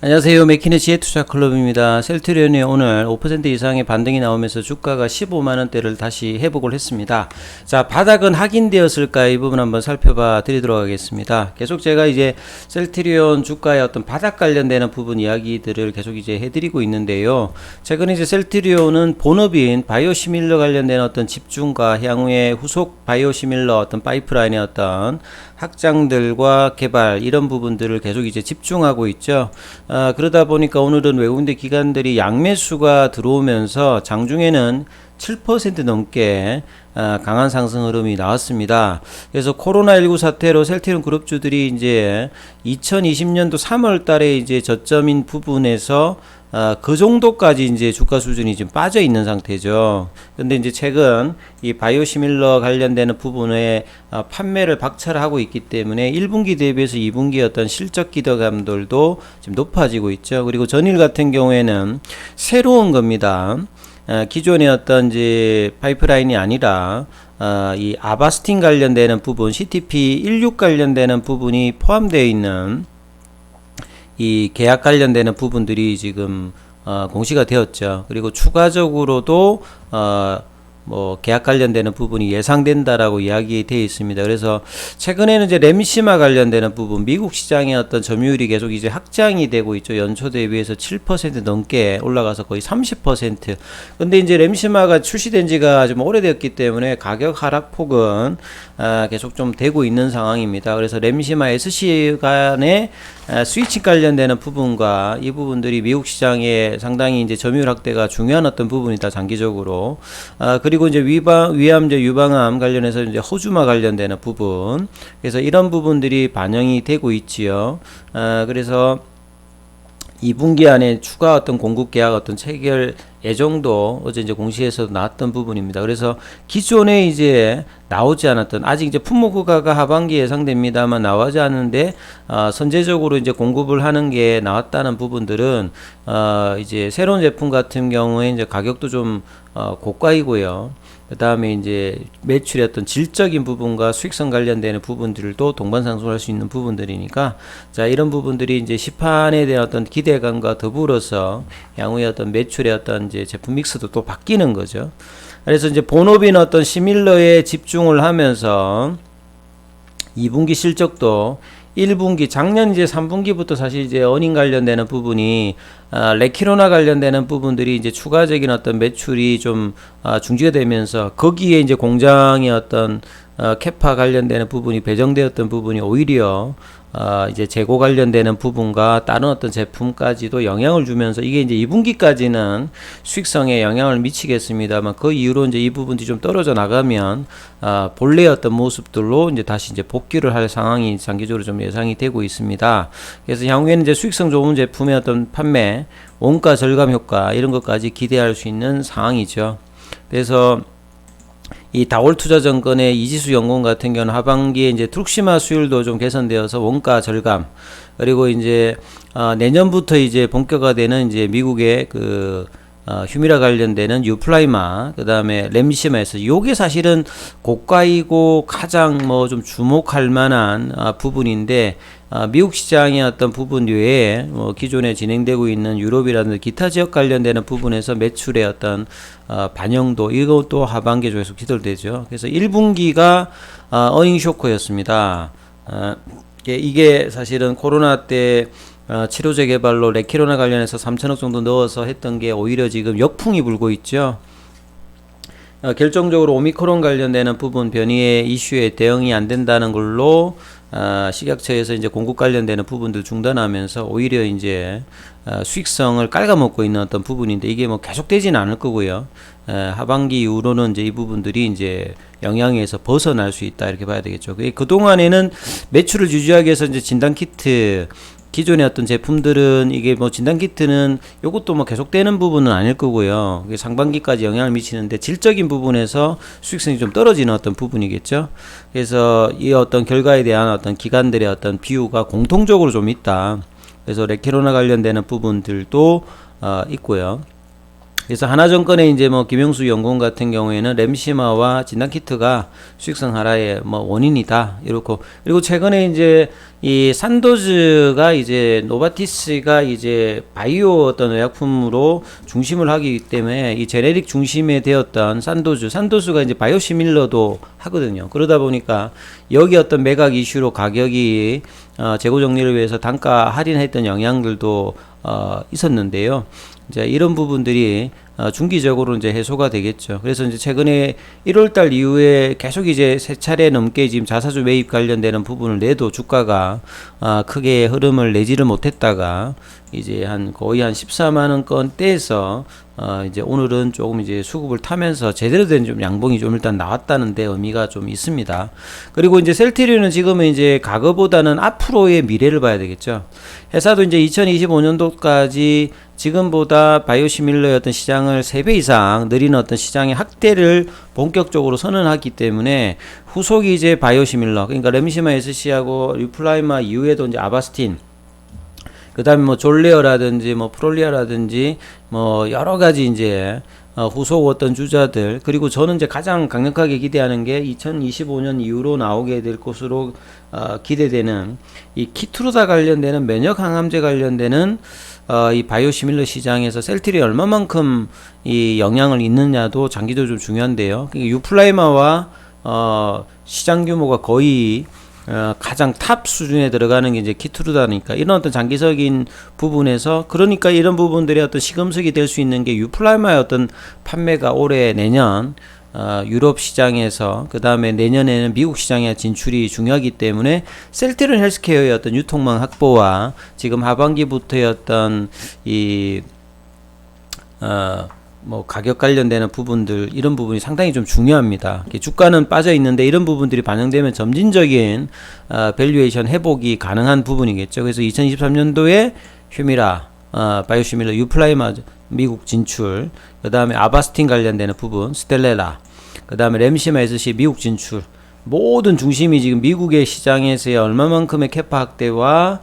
안녕하세요. 맥키네 지혜투자클럽입니다. 셀트리온이 오늘 5% 이상의 반등이 나오면서 주가가 15만원대를 다시 회복을 했습니다. 자, 바닥은 확인되었을까? 이 부분 한번 살펴봐 드리도록 하겠습니다. 계속 제가 이제 셀트리온 주가의 어떤 바닥 관련되는 부분 이야기들을 계속 이제 해드리고 있는데요. 최근에 이제 셀트리온은 본업인 바이오시밀러 관련된 어떤 집중과 향후의 후속 바이오시밀러 어떤 파이프라인의 어떤 확장들과 개발 이런 부분들을 계속 이제 집중하고 있죠. 그러다 보니까 오늘은 외국인 기관들이 양매수가 들어오면서 장중에는 7% 넘게 강한 상승 흐름이 나왔습니다. 그래서 코로나19 사태로 셀트리온 그룹주들이 이제 2020년도 3월 달에 이제 저점인 부분에서 그 정도까지 이제 주가 수준이 좀 빠져 있는 상태죠. 근데 이제 최근 이 바이오시밀러 관련되는 부분에 판매를 박차하고 있기 때문에 1분기 대비해서 2분기 어떤 실적 기대감들도 지금 높아지고 있죠. 그리고 전일 같은 경우에는 새로운 겁니다. 기존의 어떤 이제 파이프라인이 아니라 이 아바스틴 관련되는 부분, CTP16 관련되는 부분이 포함되어 있는 이 계약 관련되는 부분들이 지금 공시가 되었죠. 그리고 추가적으로도 뭐 계약 관련되는 부분이 예상된다라고 이야기되어 있습니다. 그래서 최근에는 이제 램시마 관련되는 부분, 미국 시장의 어떤 점유율이 계속 이제 확장이 되고 있죠. 연초 대비해서 7% 넘게 올라가서 거의 30%. 근데 이제 램시마가 출시된 지가 좀 오래되었기 때문에 가격 하락폭은 계속 좀 되고 있는 상황입니다. 그래서 램시마 SC 간의 스위칭 관련되는 부분과 이 부분들이 미국 시장에 상당히 이제 점유율 확대가 중요한 어떤 부분이다, 장기적으로. 그리고 이제 위암제 유방암 관련해서 이제 호주마 관련되는 부분. 그래서 이런 부분들이 반영이 되고 있지요. 그래서 2분기 안에 추가 어떤 공급 계약 어떤 체결 예정도 어제 이제 공시에서 나왔던 부분입니다. 그래서 기존에 이제 나오지 않았던, 아직 이제 품목허가가 하반기에 예상됩니다만 나오지 않은데 선제적으로 이제 공급을 하는 게 나왔다는 부분들은 이제 새로운 제품 같은 경우에 이제 가격도 좀 고가이고요. 그 다음에 이제 매출의 어떤 질적인 부분과 수익성 관련되는 부분들도 동반상승할 수 있는 부분들이니까, 자, 이런 부분들이 이제 시판에 대한 어떤 기대감과 더불어서 향후의 어떤 매출의 어떤 이제 제품 믹스도 또 바뀌는 거죠. 그래서 이제 본업인 어떤 시밀러에 집중을 하면서 2분기 실적도 1분기, 작년 이제 3분기부터 사실 이제 어닝 관련되는 부분이 레키로나 관련되는 부분들이 이제 추가적인 어떤 매출이 좀 중지가 되면서 거기에 이제 공장의 어떤 캐파 관련되는 부분이 배정되었던 부분이 오히려 이제 재고 관련되는 부분과 다른 어떤 제품까지도 영향을 주면서 이게 이제 2분기까지는 수익성에 영향을 미치겠습니다만, 그 이후로 이제 이 부분이 좀 떨어져 나가면 본래의 어떤 모습들로 이제 다시 이제 복귀를 할 상황이 장기적으로 좀 예상이 되고 있습니다. 그래서 향후에는 이제 수익성 좋은 제품의 어떤 판매, 원가 절감 효과 이런 것까지 기대할 수 있는 상황이죠. 그래서 이 다올투자증권의 이지수 연구원 같은 경우는 하반기에 이제 트룩시마 수율도 좀 개선되어서 원가 절감, 그리고 이제 내년부터 이제 본격화되는 이제 미국의 그 휴미라 관련되는 유플라이마, 그 다음에 램시마에서 요게 사실은 고가이고 가장 뭐 좀 주목할 만한 부분인데, 미국 시장의 어떤 부분 외에 기존에 진행되고 있는 유럽이라든지 기타 지역 관련되는 부분에서 매출의 어떤 반영도, 이것도 하반기에 계속 기대되죠. 그래서 1분기가 어닝 쇼크였습니다. 이게 사실은 코로나 때 치료제 개발로 레키로나 관련해서 3천억 정도 넣어서 했던 게 오히려 지금 역풍이 불고 있죠. 결정적으로 오미크론 관련되는 부분 변이의 이슈에 대응이 안 된다는 걸로 식약처에서 이제 공급 관련되는 부분들 중단하면서 오히려 이제 수익성을 깔아먹고 있는 어떤 부분인데, 이게 뭐 계속되지는 않을 거고요. 하반기 이후로는 이제 이 부분들이 이제 영향에서 벗어날 수 있다, 이렇게 봐야 되겠죠. 그동안에는 매출을 유지하기 위해서 이제 진단키트, 기존의 어떤 제품들은 이게 뭐 진단키트는 요것도 뭐 계속되는 부분은 아닐 거고요. 상반기까지 영향을 미치는데 질적인 부분에서 수익성이 좀 떨어지는 어떤 부분이겠죠. 그래서 이 어떤 결과에 대한 어떤 기관들의 어떤 비유가 공통적으로 좀 있다. 그래서 레키로나 관련되는 부분들도 있고요. 그래서 하나증권의 이제 뭐 김영수 연구원 같은 경우에는 램시마와 진단키트가 수익성 하락의 뭐 원인이다, 이렇고, 그리고 최근에 이제 이 산도즈가 이제 노바티스가 이제 바이오 어떤 의약품으로 중심을 하기 때문에 이 제네릭 중심에 되었던 산도즈가 이제 바이오시밀러도 하거든요. 그러다 보니까 여기 어떤 매각 이슈로 가격이 재고 정리를 위해서 단가 할인했던 영향들도 있었는데요. 이제 이런 부분들이 중기적으로 이제 해소가 되겠죠. 그래서 이제 최근에 1월달 이후에 계속 이제 세 차례 넘게 지금 자사주 매입 관련되는 부분을 내도 주가가 크게 흐름을 내지를 못했다가 이제 거의 한 14만 원권대에서 이제 오늘은 조금 이제 수급을 타면서 제대로 된 좀 양봉이 좀 일단 나왔다는 데 의미가 좀 있습니다. 그리고 이제 셀트리온은 지금은 이제 과거보다는 앞으로의 미래를 봐야 되겠죠. 회사도 이제 2025년도까지 지금보다 바이오시밀러의 어떤 시장을 3배 이상 느리는 어떤 시장의 확대를 본격적으로 선언하기 때문에 후속이 이제 바이오시밀러, 그러니까 렘시마 SC하고 유플라이마 이후에도 이제 아바스틴, 그 다음에 뭐 졸레어라든지 뭐 프롤리아라든지 뭐 여러 가지 이제 후속 어떤 주자들, 그리고 저는 이제 가장 강력하게 기대하는 게 2025년 이후로 나오게 될 것으로 기대되는 이 키트루다 관련되는 면역 항암제 관련되는 이 바이오시밀러 시장에서 셀트리 얼마만큼 이 영향을 있느냐도 장기적으로 좀 중요한데요. 그러니까 유플라이마와 시장 규모가 거의 가장 탑 수준에 들어가는 게 이제 키트루다니까 이런 어떤 장기적인 부분에서, 그러니까 이런 부분들이 어떤 시금석이 될 수 있는 게 유플라이마의 어떤 판매가 올해 내년 유럽 시장에서, 그 다음에 내년에는 미국 시장에 진출이 중요하기 때문에 셀트리온 헬스케어의 어떤 유통망 확보와 지금 하반기부터의 어떤 뭐 가격 관련되는 부분들, 이런 부분이 상당히 좀 중요합니다. 주가는 빠져 있는데 이런 부분들이 반영되면 점진적인 밸류에이션 회복이 가능한 부분이겠죠. 그래서 2023년도에 휴미라, 바이오시밀러, 유플라이마 미국 진출, 그 다음에 아바스틴 관련되는 부분, 스텔레라, 그 다음에 렘시마 SC 미국 진출, 모든 중심이 지금 미국의 시장에서의 얼마만큼의 캐파 확대와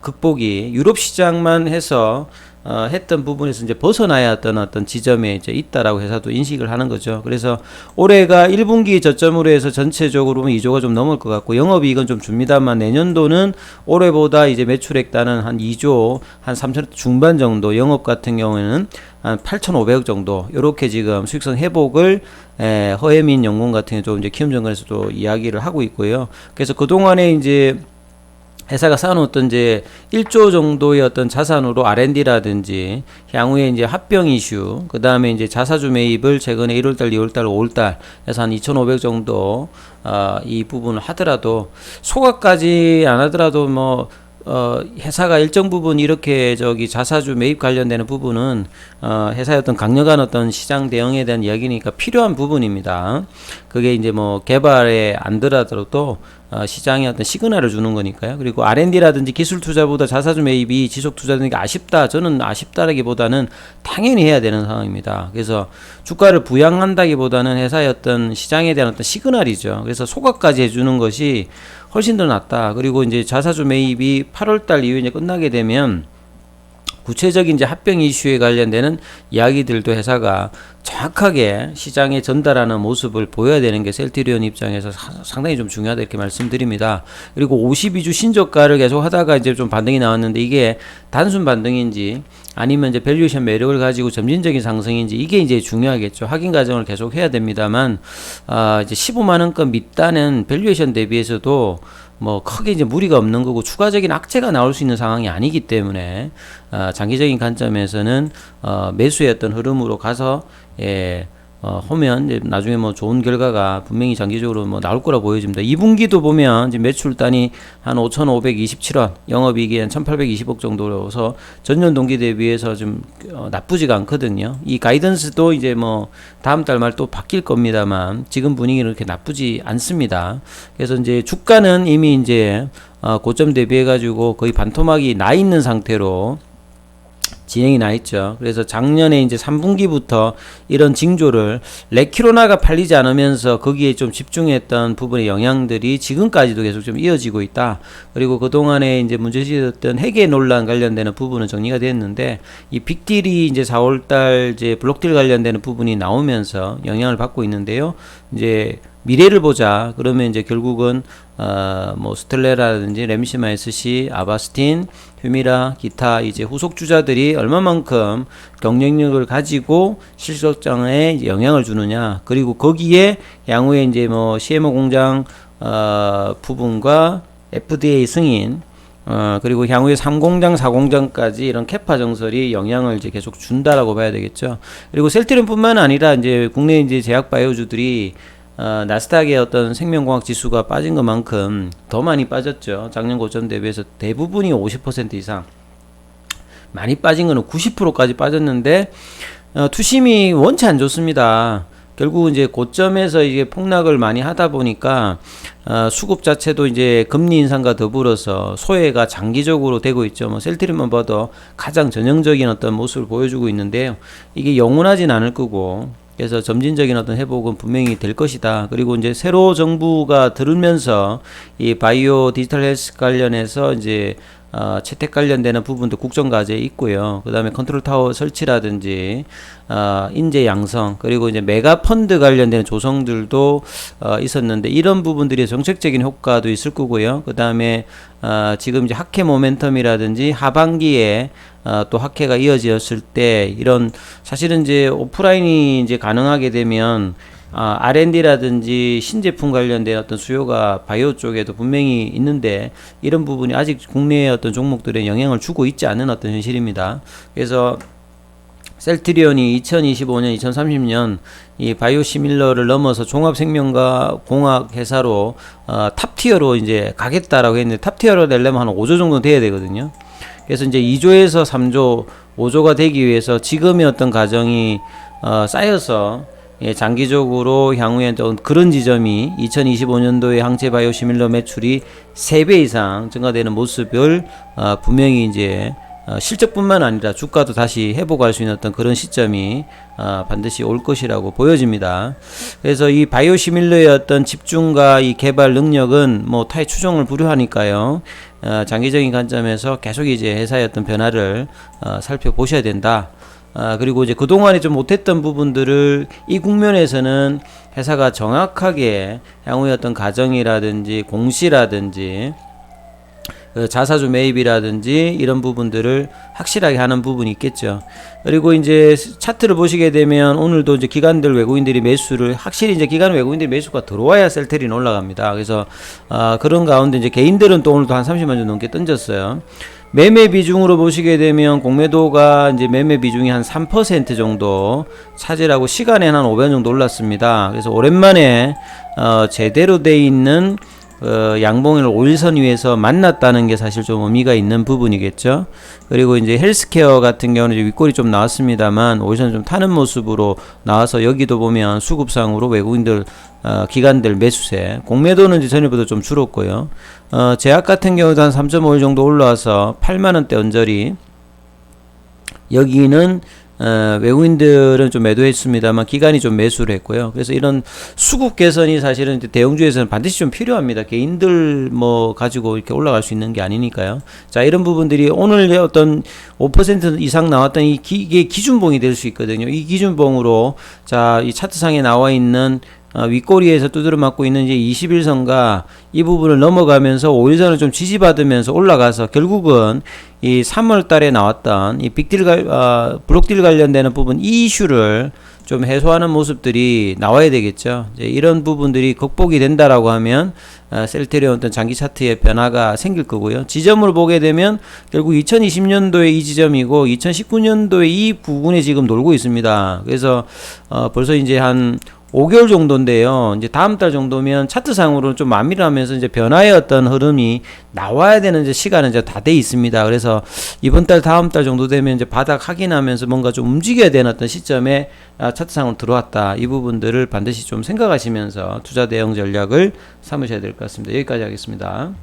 극복이 유럽 시장만 해서 했던 부분에서 이제 벗어나야 어떤 지점에 이제 있다라고 회사도 인식을 하는 거죠. 그래서 올해가 1분기 저점으로 해서 전체적으로 2조가 좀 넘을 것 같고, 영업이익은 좀 줍니다만 내년도는 올해보다 이제 매출액단은 한 2조 한 3천억 중반 정도, 영업 같은 경우에는 한 8,500억 정도, 요렇게 지금 수익성 회복을 허혜민 연구원 같은 경우 좀 이제 키움증권에서도 이야기를 하고 있고요. 그래서 그동안에 이제 회사가 쌓아놓았던 이제 1조 정도의 어떤 자산으로 R&D라든지 향후에 이제 합병 이슈, 그 다음에 이제 자사주 매입을 최근에 1월달, 2월달, 5월달 해서 한 2,500 정도 이 부분을 하더라도, 소각까지 안 하더라도 뭐 회사가 일정 부분 이렇게 자사주 매입 관련되는 부분은 회사의 어떤 강력한 어떤 시장 대응에 대한 이야기니까 필요한 부분입니다. 그게 이제 뭐 개발에 안 들어가더라도 시장에 어떤 시그널을 주는 거니까요. 그리고 R&D라든지 기술 투자보다 자사주 매입이 지속 투자되는 게 아쉽다. 저는 아쉽다라기보다는 당연히 해야 되는 상황입니다. 그래서 주가를 부양한다기보다는 회사의 어떤 시장에 대한 어떤 시그널이죠. 그래서 소각까지 해주는 것이 훨씬 더 낫다. 그리고 이제 자사주 매입이 8월달 이후에 이제 끝나게 되면 구체적인 이제 합병 이슈에 관련되는 이야기들도 회사가 정확하게 시장에 전달하는 모습을 보여야 되는 게 셀트리온 입장에서 상당히 좀 중요하다, 이렇게 말씀드립니다. 그리고 52주 신저가를 계속 하다가 이제 좀 반등이 나왔는데, 이게 단순 반등인지 아니면 이제 밸류에이션 매력을 가지고 점진적인 상승인지, 이게 이제 중요하겠죠. 확인 과정을 계속 해야 됩니다만, 이제 15만원권 밑단은 밸류에이션 대비해서도 뭐 크게 이제 무리가 없는 거고 추가적인 악재가 나올 수 있는 상황이 아니기 때문에 장기적인 관점에서는 매수의 어떤 흐름으로 가서 하면 이제 나중에 뭐 좋은 결과가 분명히 장기적으로 뭐 나올 거라 보여집니다. 2분기도 보면 이제 매출단이 한 5,527원, 영업이익이 한 1,820억 정도로서 전년 동기 대비해서 좀 나쁘지가 않거든요. 이 가이던스도 이제 뭐 다음 달 말 또 바뀔 겁니다만 지금 분위기는 그렇게 나쁘지 않습니다. 그래서 이제 주가는 이미 이제 고점 대비해 가지고 거의 반토막이 나 있는 상태로 진행이 나 있죠. 그래서 작년에 이제 3분기부터 이런 징조를, 레키로나가 팔리지 않으면서 거기에 좀 집중했던 부분의 영향들이 지금까지도 계속 좀 이어지고 있다. 그리고 그동안에 이제 문제시됐던 회계 논란 관련되는 부분은 정리가 됐는데, 이 빅딜이 이제 4월달 이제 블록딜 관련되는 부분이 나오면서 영향을 받고 있는데요. 이제 미래를 보자. 그러면 이제 결국은 뭐 스텔레라든지 램시마 SC, 아바스틴, 휴미라, 기타 이제 후속 주자들이 얼마만큼 경쟁력을 가지고 실적장에 영향을 주느냐. 그리고 거기에 향후에 이제 뭐 CMO 공장 부분과 FDA 승인 그리고 향후에 3공장, 4공장까지 이런 캐파 정설이 영향을 이제 계속 준다라고 봐야 되겠죠. 그리고 셀트리온뿐만 아니라 이제 국내 이제 제약 바이오주들이 나스닥의 어떤 생명공학 지수가 빠진 것만큼 더 많이 빠졌죠. 작년 고점 대비해서 대부분이 50% 이상. 많이 빠진 거는 90%까지 빠졌는데 투심이 원체 안 좋습니다. 결국 이제 고점에서 이게 폭락을 많이 하다 보니까 수급 자체도 이제 금리 인상과 더불어서 소외가 장기적으로 되고 있죠. 뭐 셀트리온만 봐도 가장 전형적인 어떤 모습을 보여주고 있는데요. 이게 영원하진 않을 거고, 그래서 점진적인 어떤 회복은 분명히 될 것이다. 그리고 이제 새로 정부가 들으면서 이 바이오 디지털 헬스 관련해서 이제 채택 관련되는 부분도 국정과제에 있고요. 그 다음에 컨트롤 타워 설치라든지 인재 양성, 그리고 이제 메가 펀드 관련되는 조성들도 있었는데, 이런 부분들이 정책적인 효과도 있을 거고요. 그 다음에 지금 이제 학회 모멘텀이라든지 하반기에 또 학회가 이어졌을 때 이런 사실은 이제 오프라인이 이제 가능하게 되면 R&D라든지 신제품 관련된 어떤 수요가 바이오 쪽에도 분명히 있는데, 이런 부분이 아직 국내의 어떤 종목들에 영향을 주고 있지 않은 어떤 현실입니다. 그래서 셀트리온이 2025년, 2030년 이 바이오시밀러를 넘어서 종합생명과 공학 회사로 탑티어로 이제 가겠다라고 했는데, 탑티어로 되려면 한 5조 정도 돼야 되거든요. 그래서 이제 2조에서 3조, 5조가 되기 위해서 지금의 어떤 과정이 쌓여서 장기적으로 향후에 그런 지점이 2025년도에 항체 바이오시밀러 매출이 3배 이상 증가되는 모습을 분명히 이제 실적뿐만 아니라 주가도 다시 회복할 수 있는 어떤 그런 시점이 반드시 올 것이라고 보여집니다. 그래서 이 바이오시밀러의 어떤 집중과 이 개발 능력은 뭐 타의 추종을 불허하니까요. 장기적인 관점에서 계속 이제 회사의 어떤 변화를 살펴보셔야 된다. 그리고 이제 그동안에 좀 못했던 부분들을 이 국면에서는 회사가 정확하게 향후의 어떤 가정이라든지 공시라든지 자사주 매입이라든지 이런 부분들을 확실하게 하는 부분이 있겠죠. 그리고 이제 차트를 보시게 되면 오늘도 이제 기관들 외국인들이 매수를 확실히 이제 기관 외국인들이 매수가 들어와야 셀트리온 올라갑니다. 그래서 그런 가운데 이제 개인들은 또 오늘도 한 30만 주 넘게 던졌어요. 매매 비중으로 보시게 되면 공매도가 이제 매매 비중이 한 3% 정도 차지하고 시간에 한 500원 정도 올랐습니다. 그래서 오랜만에 제대로 돼 있는 양봉을 5일선 위에서 만났다는 게 사실 좀 의미가 있는 부분이겠죠. 그리고 이제 헬스케어 같은 경우는 이제 윗골이 좀 나왔습니다만 5일선 좀 타는 모습으로 나와서 여기도 보면 수급상으로 외국인들 기관들 매수세, 공매도는 이제 전일보다 좀 줄었고요. 제약 같은 경우도 한 3.5일 정도 올라와서 8만원대 언저리, 여기는 외국인들은 좀 매도했습니다만 기관이 좀 매수를 했고요. 그래서 이런 수급 개선이 사실은 대형주에서는 반드시 좀 필요합니다. 개인들 뭐 가지고 이렇게 올라갈 수 있는 게 아니니까요. 자, 이런 부분들이 오늘 어떤 5% 이상 나왔던 이게 기준봉이 될 수 있거든요. 이 기준봉으로 자, 이 차트상에 나와 있는 윗꼬리에서 두드려 맞고 있는 이제 21선과 이 부분을 넘어가면서 5일선을 좀 지지받으면서 올라가서 결국은 이 3월 달에 나왔던 이 빅딜 블록딜 관련되는 부분, 이 이슈를 좀 해소하는 모습들이 나와야 되겠죠. 이제 이런 부분들이 극복이 된다라고 하면 셀트리온 어떤 장기 차트의 변화가 생길 거고요. 지점으로 보게 되면 결국 2020년도에 이 지점이고 2019년도에 이 부분에 지금 놀고 있습니다. 그래서 벌써 이제 한 5개월 정도인데요. 이제 다음 달 정도면 차트상으로 좀 마미를 하면서 이제 변화의 어떤 흐름이 나와야 되는 이제 시간은 이제 다 돼 있습니다. 그래서 이번 달, 다음 달 정도 되면 이제 바닥 확인하면서 뭔가 좀 움직여야 되는 어떤 시점에 차트상으로 들어왔다. 이 부분들을 반드시 좀 생각하시면서 투자 대응 전략을 삼으셔야 될 것 같습니다. 여기까지 하겠습니다.